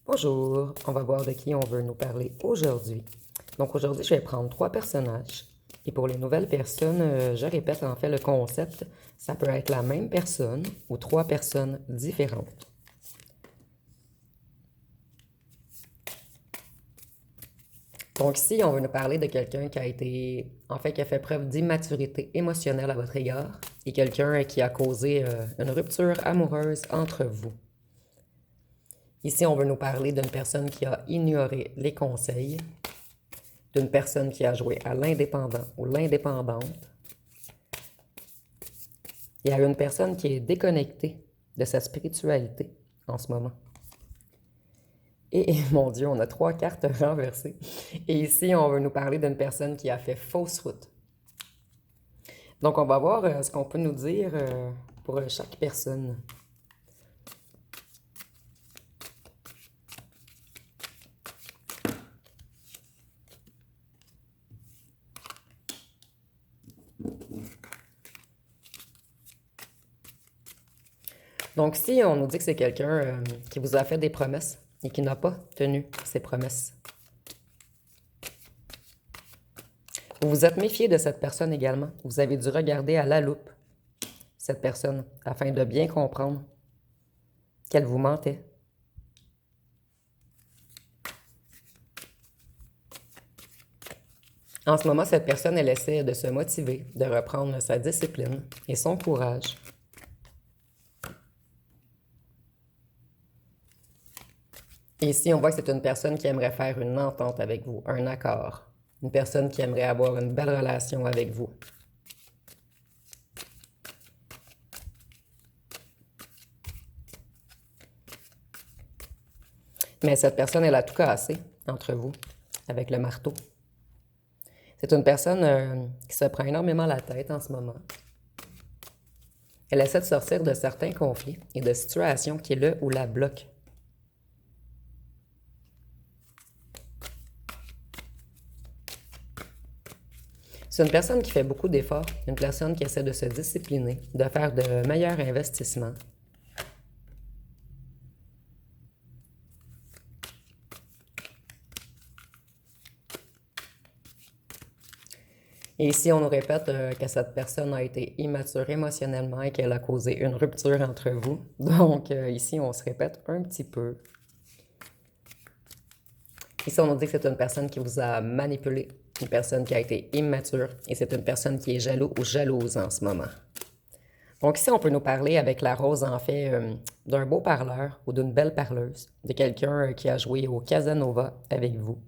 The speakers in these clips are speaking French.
Bonjour, on va voir de qui on veut nous parler aujourd'hui. Donc aujourd'hui, je vais prendre 3 personnages. Et pour les nouvelles personnes, je répète en fait le concept. Ça peut être la même personne ou 3 personnes différentes. Donc ici, on va nous parler de quelqu'un qui a été, en fait, qui a fait preuve d'immaturité émotionnelle à votre égard et quelqu'un qui a causé une rupture amoureuse entre vous. Ici, on veut nous parler d'une personne qui a ignoré les conseils, d'une personne qui a joué à l'indépendant ou l'indépendante, et à une personne qui est déconnectée de sa spiritualité en ce moment. Et mon Dieu, on a 3 cartes renversées. Et ici, on veut nous parler d'une personne qui a fait fausse route. Donc, on va voir ce qu'on peut nous dire pour chaque personne. Donc, si on nous dit que c'est quelqu'un qui vous a fait des promesses et qui n'a pas tenu ses promesses, vous vous êtes méfié de cette personne également. Vous avez dû regarder à la loupe cette personne afin de bien comprendre qu'elle vous mentait. En ce moment, cette personne, elle essaie de se motiver, de reprendre sa discipline et son courage. Et ici, on voit que c'est une personne qui aimerait faire une entente avec vous, un accord. Une personne qui aimerait avoir une belle relation avec vous. Mais cette personne, elle a tout cassé entre vous, avec le marteau. C'est une personne qui se prend énormément la tête en ce moment. Elle essaie de sortir de certains conflits et de situations qui le ou la bloquent. C'est une personne qui fait beaucoup d'efforts, une personne qui essaie de se discipliner, de faire de meilleurs investissements. Et ici, on nous répète que cette personne a été immature émotionnellement et qu'elle a causé une rupture entre vous. Donc, ici, on se répète un petit peu. Ici, on nous dit que c'est une personne qui vous a manipulé, une personne qui a été immature, et c'est une personne qui est jaloux ou jalouse en ce moment. Donc ici, on peut nous parler avec la rose, en fait, d'un beau parleur ou d'une belle parleuse, de quelqu'un qui a joué au Casanova avec vous,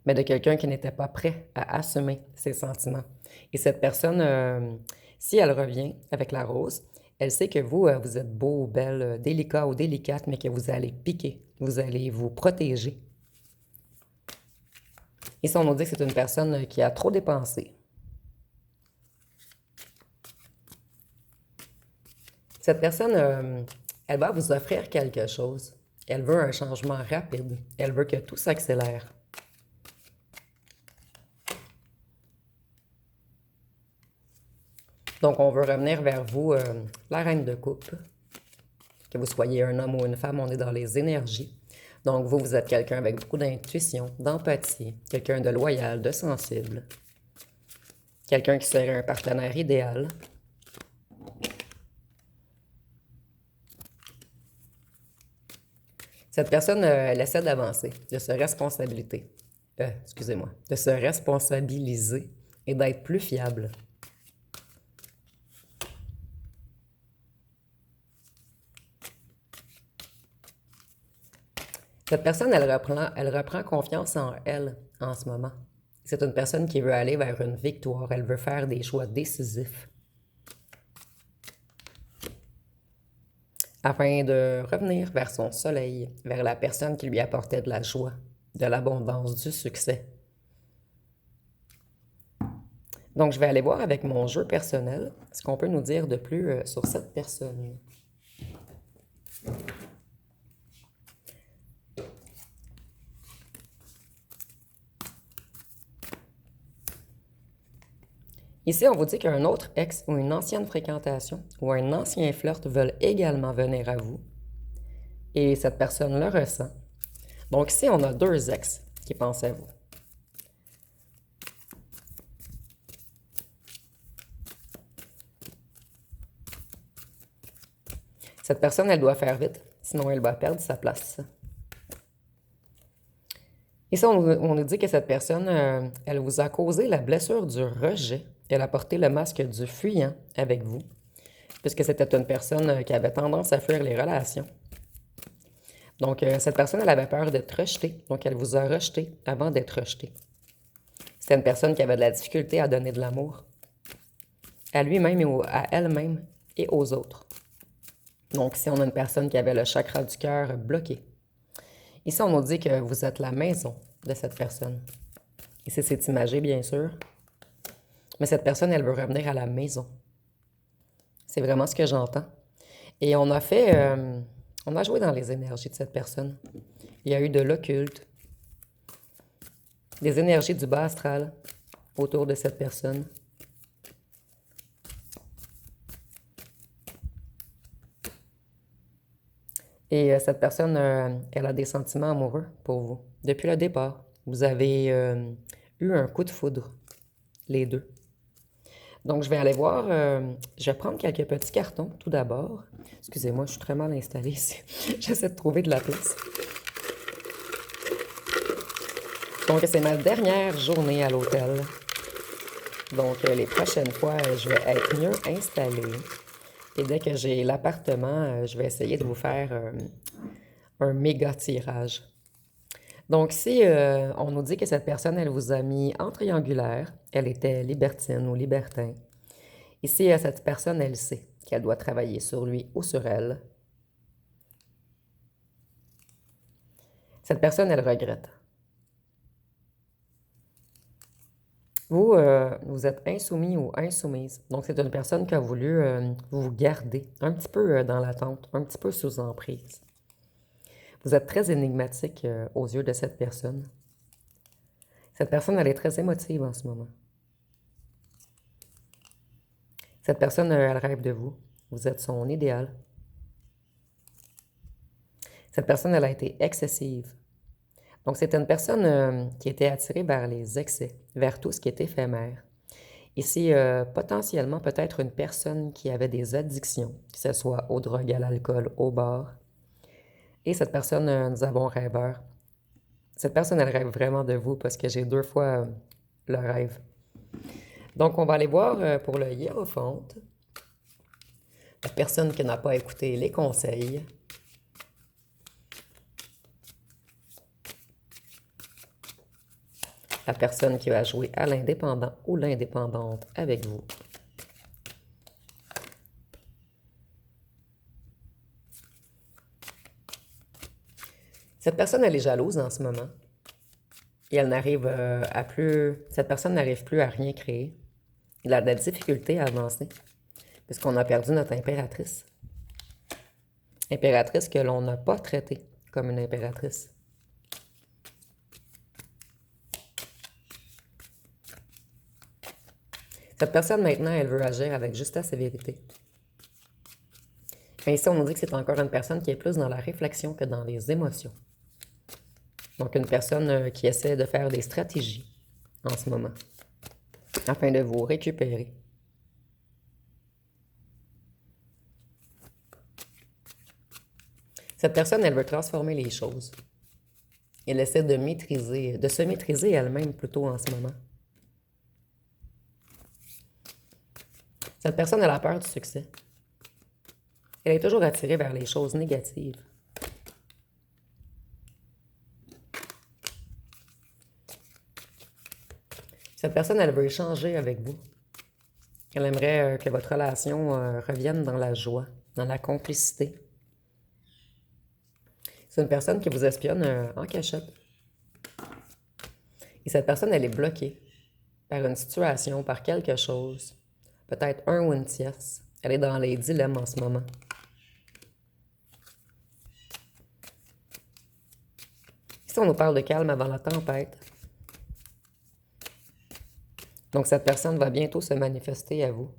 mais de quelqu'un qui n'était pas prêt à assumer ses sentiments. Et cette personne, si elle revient avec la rose, elle sait que vous, vous êtes beau, belle, délicat ou délicate, mais que vous allez piquer, vous allez vous protéger. Ici, on nous dit que c'est une personne qui a trop dépensé. Cette personne, elle va vous offrir quelque chose. Elle veut un changement rapide. Elle veut que tout s'accélère. Donc, on veut revenir vers vous, la reine de coupe. Que vous soyez un homme ou une femme, on est dans les énergies. Donc, vous, vous êtes quelqu'un avec beaucoup d'intuition, d'empathie, quelqu'un de loyal, de sensible, quelqu'un qui serait un partenaire idéal. Cette personne, elle essaie d'avancer, de se responsabiliser, de se responsabiliser et d'être plus fiable. Cette personne, elle reprend confiance en elle en ce moment. C'est une personne qui veut aller vers une victoire. Elle veut faire des choix décisifs afin de revenir vers son soleil, vers la personne qui lui apportait de la joie, de l'abondance, du succès. Donc, je vais aller voir avec mon jeu personnel ce qu'on peut nous dire de plus sur cette personne. Ici, on vous dit qu'un autre ex ou une ancienne fréquentation ou un ancien flirt veulent également venir à vous. Et cette personne le ressent. Donc ici, on a deux ex qui pensent à vous. Cette personne, elle doit faire vite, sinon elle va perdre sa place. Ici, on nous dit que cette personne, elle vous a causé la blessure du rejet. Elle a porté le masque du fuyant avec vous, puisque c'était une personne qui avait tendance à fuir les relations. Donc, cette personne, elle avait peur d'être rejetée, donc elle vous a rejeté avant d'être rejetée. C'était une personne qui avait de la difficulté à donner de l'amour, à lui-même et à elle-même et aux autres. Donc, ici, on a une personne qui avait le chakra du cœur bloqué. Ici, on nous dit que vous êtes la maison de cette personne. Ici, c'est imagé, bien sûr. Mais cette personne, elle veut revenir à la maison. C'est vraiment ce que j'entends. Et on a fait... on a joué dans les énergies de cette personne. Il y a eu de l'occulte, des énergies du bas astral autour de cette personne. Et cette personne, elle a des sentiments amoureux pour vous. Depuis le départ, vous avez eu un coup de foudre, les deux. Donc, je vais aller voir, je vais prendre quelques petits cartons tout d'abord. Excusez-moi, je suis très mal installée ici. J'essaie de trouver de la place. Donc, c'est ma dernière journée à l'hôtel. Donc, les prochaines fois, je vais être mieux installée. Et dès que j'ai l'appartement, je vais essayer de vous faire un méga tirage. Donc, si on nous dit que cette personne, elle vous a mis en triangulaire, elle était libertine ou libertin. Ici, cette personne, elle sait qu'elle doit travailler sur lui ou sur elle. Cette personne, elle regrette. Vous, vous êtes insoumis ou insoumise. Donc, c'est une personne qui a voulu vous garder un petit peu dans l'attente, un petit peu sous emprise. Vous êtes très énigmatique aux yeux de cette personne. Cette personne, elle est très émotive en ce moment. Cette personne, elle rêve de vous. Vous êtes son idéal. Cette personne, elle a été excessive. Donc, c'était une personne qui était attirée vers les excès, vers tout ce qui est éphémère. Ici, potentiellement, peut-être une personne qui avait des addictions, que ce soit aux drogues, à l'alcool, au bar. Et cette personne, nous avons rêveur. Cette personne, elle rêve vraiment de vous parce que j'ai deux fois le rêve. Donc, on va aller voir pour le hiérophante. La personne qui n'a pas écouté les conseils. La personne qui va jouer à l'indépendant ou l'indépendante avec vous. Cette personne, elle est jalouse en ce moment. Et elle n'arrive à plus... Cette personne n'arrive plus à rien créer. Elle a de la difficulté à avancer. Puisqu'on a perdu notre impératrice. Impératrice que l'on n'a pas traitée comme une impératrice. Cette personne, maintenant, elle veut agir avec justesse et vérité. Et ici, on nous dit que c'est encore une personne qui est plus dans la réflexion que dans les émotions. Donc, une personne qui essaie de faire des stratégies en ce moment, afin de vous récupérer. Cette personne, elle veut transformer les choses. Elle essaie de maîtriser, de se maîtriser elle-même plutôt en ce moment. Cette personne, elle a peur du succès. Elle est toujours attirée vers les choses négatives. Cette personne, elle veut échanger avec vous. Elle aimerait que votre relation revienne dans la joie, dans la complicité. C'est une personne qui vous espionne en cachette. Et cette personne, elle est bloquée par une situation, par quelque chose. Peut-être un ou une tierce. Elle est dans les dilemmes en ce moment. Ici, on nous parle de calme avant la tempête. Donc, cette personne va bientôt se manifester à vous.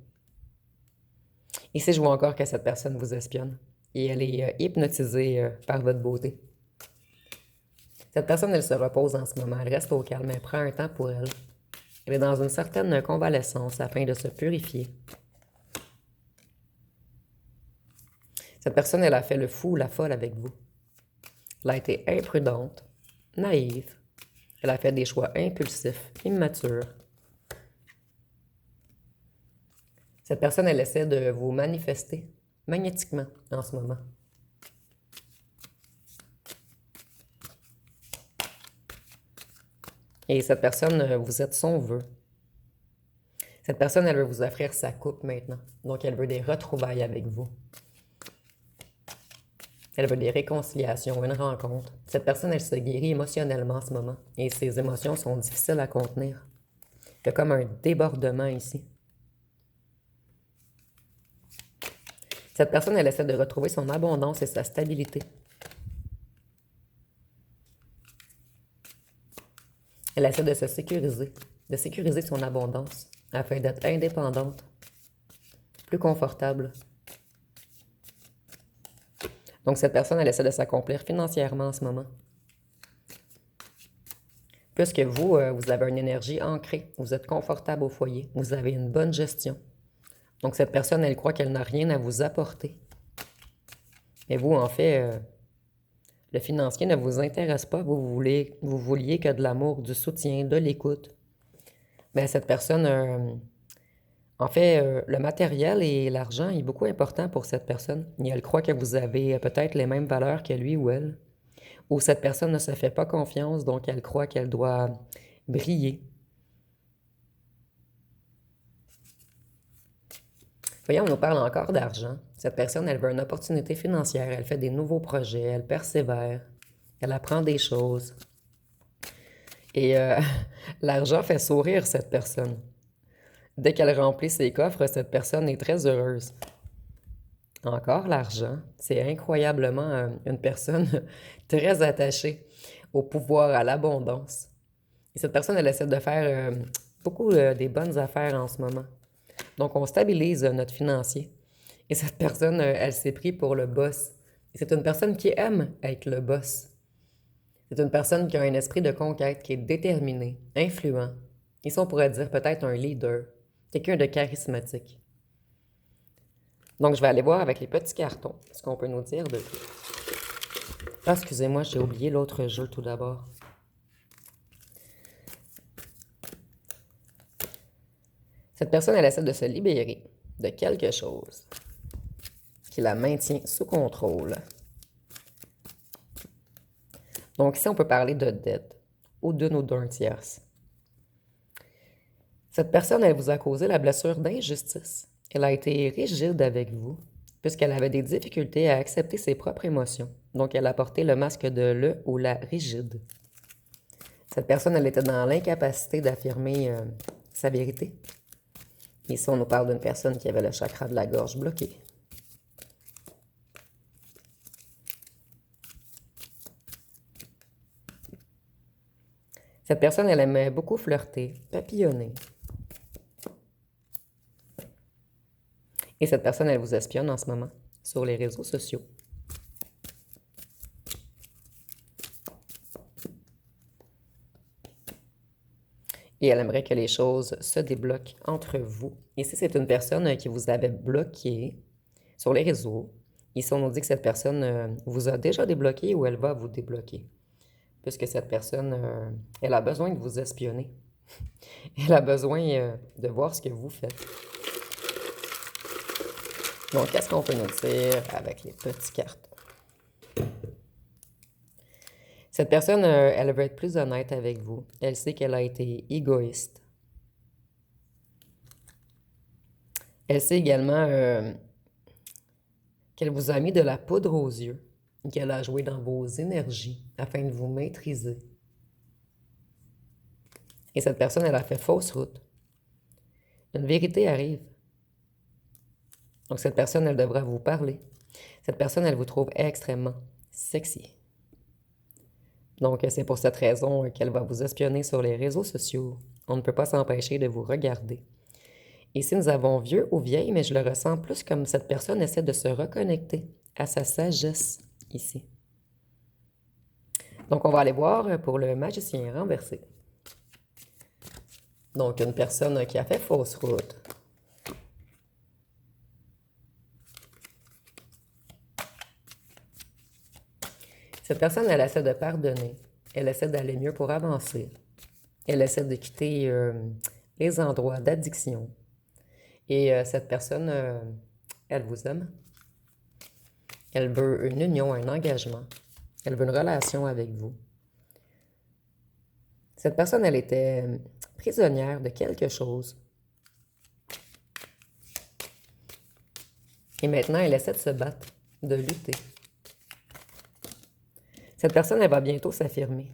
Ici, je vois encore que cette personne vous espionne. Et elle est hypnotisée par votre beauté. Cette personne, elle se repose en ce moment, elle reste au calme, elle prend un temps pour elle. Elle est dans une certaine convalescence afin de se purifier. Cette personne, elle a fait le fou ou la folle avec vous. Elle a été imprudente, naïve. Elle a fait des choix impulsifs, immatures. Cette personne, elle essaie de vous manifester magnétiquement en ce moment. Et cette personne, vous êtes son vœu. Cette personne, elle veut vous offrir sa coupe maintenant. Donc, elle veut des retrouvailles avec vous. Elle veut des réconciliations, une rencontre. Cette personne, elle se guérit émotionnellement en ce moment. Et ses émotions sont difficiles à contenir. Il y a comme un débordement ici. Cette personne, elle essaie de retrouver son abondance et sa stabilité. Elle essaie de se sécuriser son abondance, afin d'être indépendante, plus confortable. Donc, cette personne, elle essaie de s'accomplir financièrement en ce moment. Puisque vous, vous avez une énergie ancrée, vous êtes confortable au foyer, vous avez une bonne gestion. Donc, cette personne, elle croit qu'elle n'a rien à vous apporter. Et vous, en fait, le financier ne vous intéresse pas. Vous vouliez que de l'amour, du soutien, de l'écoute. Mais cette personne, en fait, le matériel et l'argent est beaucoup important pour cette personne. Et elle croit que vous avez peut-être les mêmes valeurs que lui ou elle. Ou cette personne ne se fait pas confiance, donc elle croit qu'elle doit briller. Voyez, on nous parle encore d'argent. Cette personne, elle veut une opportunité financière, elle fait des nouveaux projets, elle persévère, elle apprend des choses. Et l'argent fait sourire cette personne. Dès qu'elle remplit ses coffres, cette personne est très heureuse. Encore l'argent, c'est incroyablement une personne très attachée au pouvoir, à l'abondance. Et cette personne, elle essaie de faire beaucoup des bonnes affaires en ce moment. Donc, on stabilise notre financier. Et cette personne, elle s'est prise pour le boss. Et c'est une personne qui aime être le boss. C'est une personne qui a un esprit de conquête, qui est déterminé, influent. Ici, on pourrait dire peut-être un leader, quelqu'un de charismatique. Donc, je vais aller voir avec les petits cartons ce qu'on peut nous dire de plus. Ah, excusez-moi, j'ai oublié l'autre jeu tout d'abord. Cette personne, elle essaie de se libérer de quelque chose qui la maintient sous contrôle. Donc ici, on peut parler de dette ou d'une ou d'un tierce. Cette personne, elle vous a causé la blessure d'injustice. Elle a été rigide avec vous, puisqu'elle avait des difficultés à accepter ses propres émotions. Donc, elle a porté le masque de le ou la rigide. Cette personne, elle était dans l'incapacité d'affirmer sa vérité. Ici, on nous parle d'une personne qui avait le chakra de la gorge bloqué. Cette personne, elle aimait beaucoup flirter, papillonner. Et cette personne, elle vous espionne en ce moment sur les réseaux sociaux. Et elle aimerait que les choses se débloquent entre vous. Ici, c'est une personne qui vous avait bloqué sur les réseaux. Ici, on nous dit que cette personne vous a déjà débloqué ou elle va vous débloquer. Puisque cette personne, elle a besoin de vous espionner. Elle a besoin de voir ce que vous faites. Donc, qu'est-ce qu'on peut nous dire avec les petits cartons? Cette personne, elle veut être plus honnête avec vous. Elle sait qu'elle a été égoïste. Elle sait également qu'elle vous a mis de la poudre aux yeux, qu'elle a joué dans vos énergies afin de vous maîtriser. Et cette personne, elle a fait fausse route. Une vérité arrive. Donc, cette personne, elle devra vous parler. Cette personne, elle vous trouve extrêmement sexy. Donc, c'est pour cette raison qu'elle va vous espionner sur les réseaux sociaux. On ne peut pas s'empêcher de vous regarder. Ici, nous avons vieux ou vieille, mais je le ressens plus comme cette personne essaie de se reconnecter à sa sagesse ici. Donc, on va aller voir pour le magicien renversé. Donc, une personne qui a fait fausse route. Cette personne, elle essaie de pardonner. Elle essaie d'aller mieux pour avancer. Elle essaie de quitter les endroits d'addiction. Et cette personne, elle vous aime. Elle veut une union, un engagement. Elle veut une relation avec vous. Cette personne, elle était prisonnière de quelque chose. Et maintenant, elle essaie de se battre, de lutter. Cette personne, elle va bientôt s'affirmer.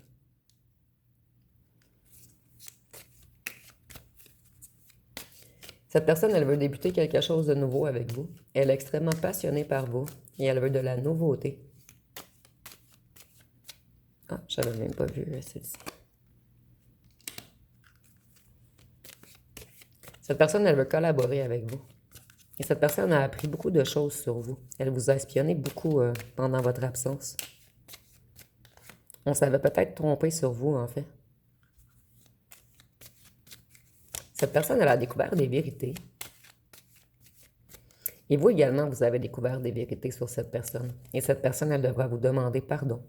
Cette personne, elle veut débuter quelque chose de nouveau avec vous. Elle est extrêmement passionnée par vous et elle veut de la nouveauté. Ah, j'avais même pas vu celle-ci. Cette personne, elle veut collaborer avec vous. Et cette personne a appris beaucoup de choses sur vous. Elle vous a espionné beaucoup pendant votre absence. On s'avait peut-être trompé sur vous, en fait. Cette personne, elle a découvert des vérités. Et vous également, vous avez découvert des vérités sur cette personne. Et cette personne, elle devra vous demander pardon.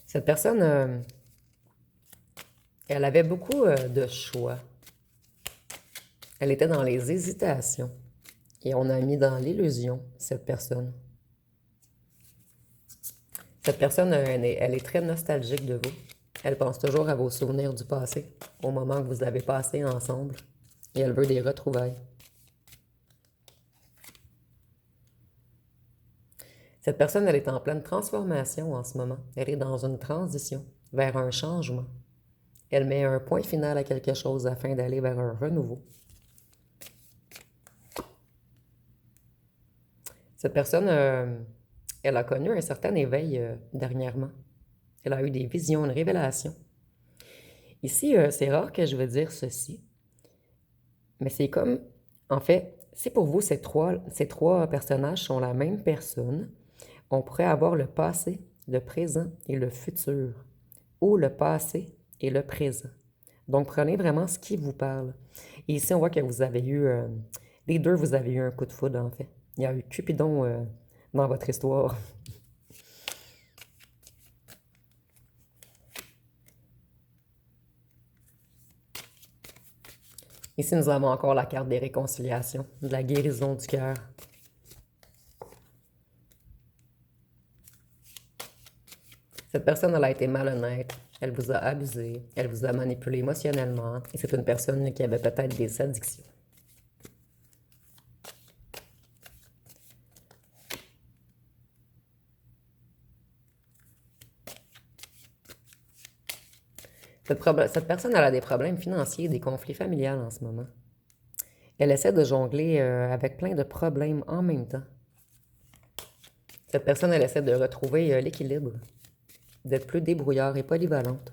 Cette personne, elle avait beaucoup de choix. Elle était dans les hésitations. Et on a mis dans l'illusion cette personne. Cette personne, elle est très nostalgique de vous. Elle pense toujours à vos souvenirs du passé, au moment que vous avez passé ensemble. Et elle veut des retrouvailles. Cette personne, elle est en pleine transformation en ce moment. Elle est dans une transition vers un changement. Elle met un point final à quelque chose afin d'aller vers un renouveau. Cette personne, elle a connu un certain éveil dernièrement. Elle a eu des visions, une révélation. Ici, c'est rare que je veux dire ceci, mais c'est comme, en fait, si pour vous ces trois personnages sont la même personne, on pourrait avoir le passé, le présent et le futur, ou le passé et le présent. Donc, prenez vraiment ce qui vous parle. Et ici, on voit que vous avez eu, les deux, vous avez eu un coup de foudre, en fait. Il y a eu Cupidon dans votre histoire. Ici, nous avons encore la carte des réconciliations, de la guérison du cœur. Cette personne, elle a été malhonnête, elle vous a abusé, elle vous a manipulé émotionnellement, et c'est une personne qui avait peut-être des addictions. Cette personne, elle a des problèmes financiers, des conflits familiaux en ce moment. Elle essaie de jongler avec plein de problèmes en même temps. Cette personne, elle essaie de retrouver l'équilibre, d'être plus débrouillard et polyvalente.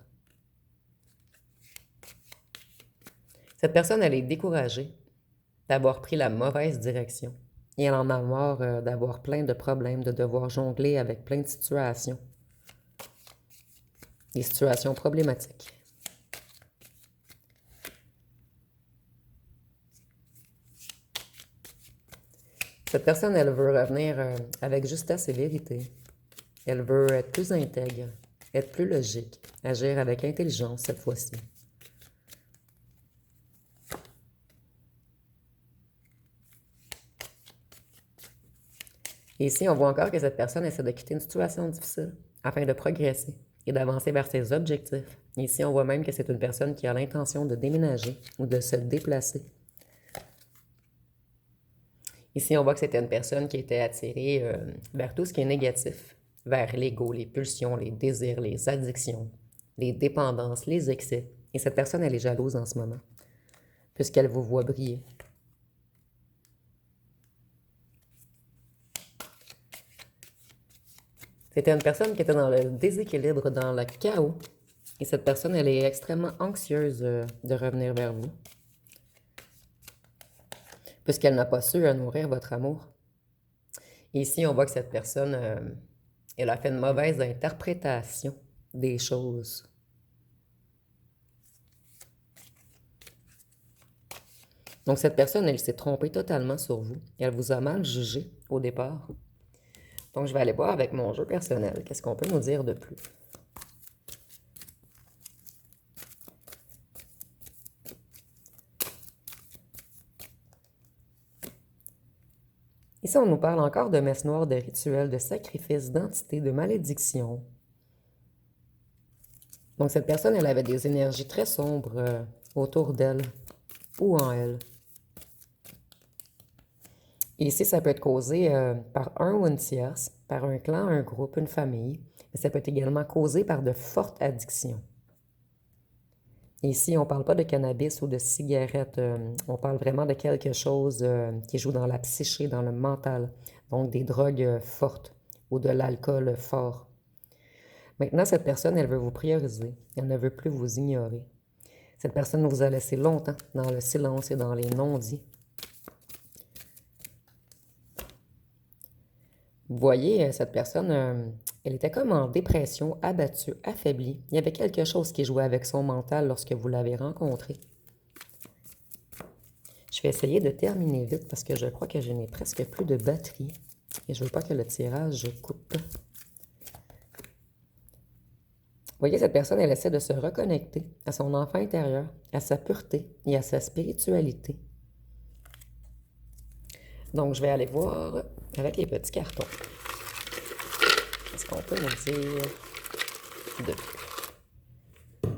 Cette personne, elle est découragée d'avoir pris la mauvaise direction. Et elle en a marre d'avoir plein de problèmes, de devoir jongler avec plein de situations. Des situations problématiques. Cette personne, elle veut revenir avec justesse et vérité. Elle veut être plus intègre, être plus logique, agir avec intelligence cette fois-ci. Et ici, on voit encore que cette personne essaie de quitter une situation difficile afin de progresser et d'avancer vers ses objectifs. Et ici, on voit même que c'est une personne qui a l'intention de déménager ou de se déplacer. Ici, on voit que c'était une personne qui était attirée vers tout ce qui est négatif, vers l'ego, les pulsions, les désirs, les addictions, les dépendances, les excès. Et cette personne, elle est jalouse en ce moment, puisqu'elle vous voit briller. C'était une personne qui était dans le déséquilibre, dans le chaos. Et cette personne, elle est extrêmement anxieuse de revenir vers vous, puisqu'elle n'a pas su nourrir votre amour. Et ici, on voit que cette personne, Elle a fait une mauvaise interprétation des choses. Donc, cette personne, elle s'est trompée totalement sur vous. Elle vous a mal jugé au départ. Donc, je vais aller voir avec mon jeu personnel. Qu'est-ce qu'on peut nous dire de plus? Ici, on nous parle encore de messe noire, de rituels, de sacrifices, d'entités, de malédictions. Donc, cette personne, elle avait des énergies très sombres autour d'elle ou en elle. Et ici, ça peut être causé par un ou une tierce, par un clan, un groupe, une famille. Mais ça peut être également causé par de fortes addictions. Ici, on ne parle pas de cannabis ou de cigarettes. On parle vraiment de quelque chose qui joue dans la psyché, dans le mental. Donc, des drogues fortes ou de l'alcool fort. Maintenant, cette personne, elle veut vous prioriser. Elle ne veut plus vous ignorer. Cette personne vous a laissé longtemps dans le silence et dans les non-dits. Vous voyez, cette personne, elle était comme en dépression, abattue, affaiblie. Il y avait quelque chose qui jouait avec son mental lorsque vous l'avez rencontré. Je vais essayer de terminer vite parce que je crois que je n'ai presque plus de batterie. Et je ne veux pas que le tirage coupe. Vous voyez, cette personne, elle essaie de se reconnecter à son enfant intérieur, à sa pureté et à sa spiritualité. Donc, je vais aller voir avec les petits cartons. Qu'est-ce qu'on peut nous dire de plus?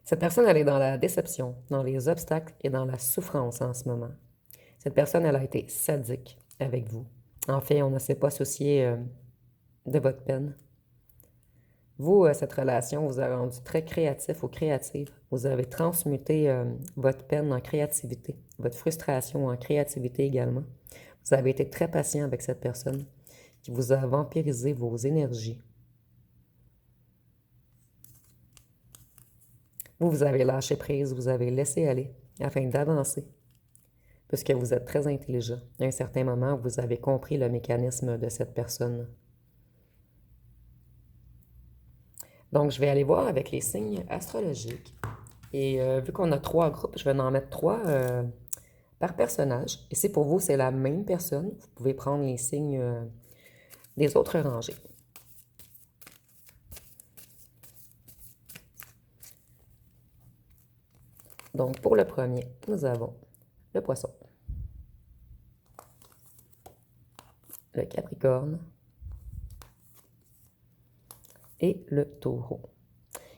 Cette personne, elle est dans la déception, dans les obstacles et dans la souffrance en ce moment. Cette personne, elle a été sadique avec vous. En fait, on ne s'est pas soucié de votre peine. Vous, cette relation vous a rendu très créatif ou créative. Vous avez transmuté votre peine en créativité, votre frustration en créativité également. Vous avez été très patient avec cette personne qui vous a vampirisé vos énergies. Vous avez lâché prise, vous avez laissé aller afin d'avancer, puisque vous êtes très intelligent. À un certain moment, vous avez compris le mécanisme de cette personne. Donc, je vais aller voir avec les signes astrologiques. Et vu qu'on a 3 groupes, je vais en mettre 3 par personnage. Et si pour vous, c'est la même personne, vous pouvez prendre les signes des autres rangées. Donc, pour le premier, nous avons le poisson, le capricorne et le taureau.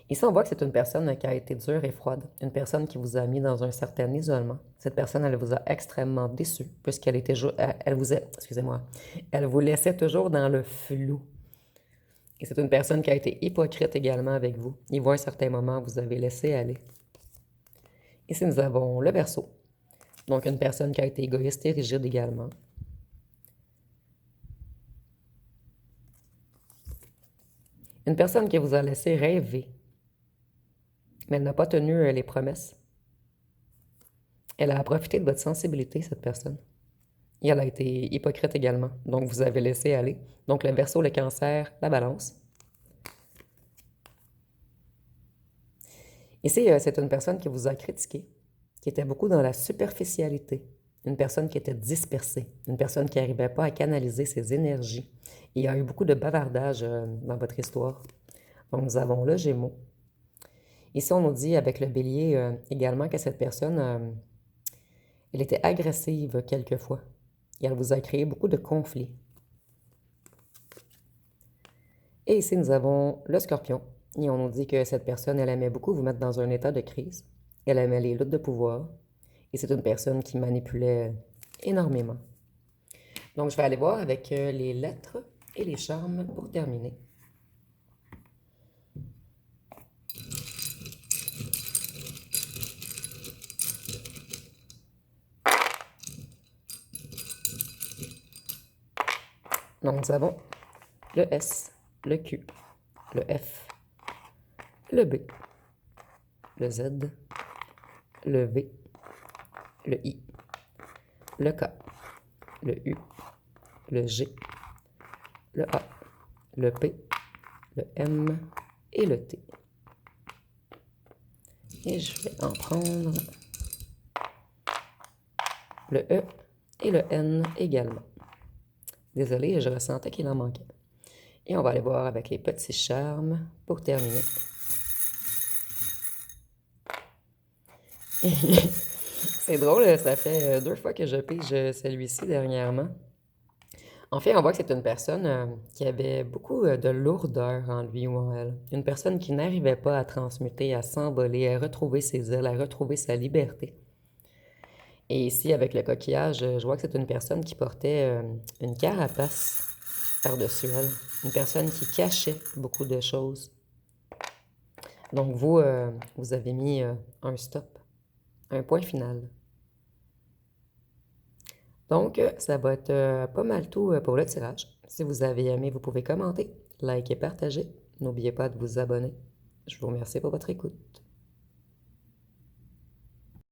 Ici, on voit que c'est une personne qui a été dure et froide, une personne qui vous a mis dans un certain isolement. Cette personne, elle vous a extrêmement déçu, puisqu'elle était, elle vous excusez-moi, elle vous laissait toujours dans le flou. Et c'est une personne qui a été hypocrite également avec vous. Il voit un certain moment, vous avez laissé aller. Ici, nous avons le Verseau. Donc, une personne qui a été égoïste et rigide également. Une personne qui vous a laissé rêver, mais elle n'a pas tenu les promesses. Elle a profité de votre sensibilité, cette personne. Et elle a été hypocrite également. Donc, vous avez laissé aller. Donc, le Verseau, le Cancer, la Balance. Ici, c'est une personne qui vous a critiqué, qui était beaucoup dans la superficialité. Une personne qui était dispersée. Une personne qui n'arrivait pas à canaliser ses énergies. Et il y a eu beaucoup de bavardage dans votre histoire. Donc, nous avons le Gémeaux. Ici, on nous dit avec le Bélier également que cette personne, elle était agressive quelquefois. Et elle vous a créé beaucoup de conflits. Et ici, nous avons le Scorpion. Et on nous dit que cette personne, elle aimait beaucoup vous mettre dans un état de crise. Elle aimait les luttes de pouvoir. Et c'est une personne qui manipulait énormément. Donc, je vais aller voir avec les lettres et les charmes pour terminer. Donc, nous avons le S, le Q, le F, le B, le Z, le V, le I, le K, le U, le G, le A, le P, le M et le T. Et je vais en prendre le E et le N également. Désolée, je ressentais qu'il en manquait. Et on va aller voir avec les petits charmes pour terminer. C'est drôle, ça fait 2 fois que je pige celui-ci dernièrement. En fait, on voit que c'est une personne qui avait beaucoup de lourdeur en lui ou en elle. Une personne qui n'arrivait pas à transmuter, à s'envoler, à retrouver ses ailes, à retrouver sa liberté. Et ici, avec le coquillage, je vois que c'est une personne qui portait une carapace par-dessus elle. Une personne qui cachait beaucoup de choses. Donc vous, vous avez mis un stop, un point final. Donc, ça va être pas mal tout pour le tirage. Si vous avez aimé, vous pouvez commenter, liker, partager. N'oubliez pas de vous abonner. Je vous remercie pour votre écoute.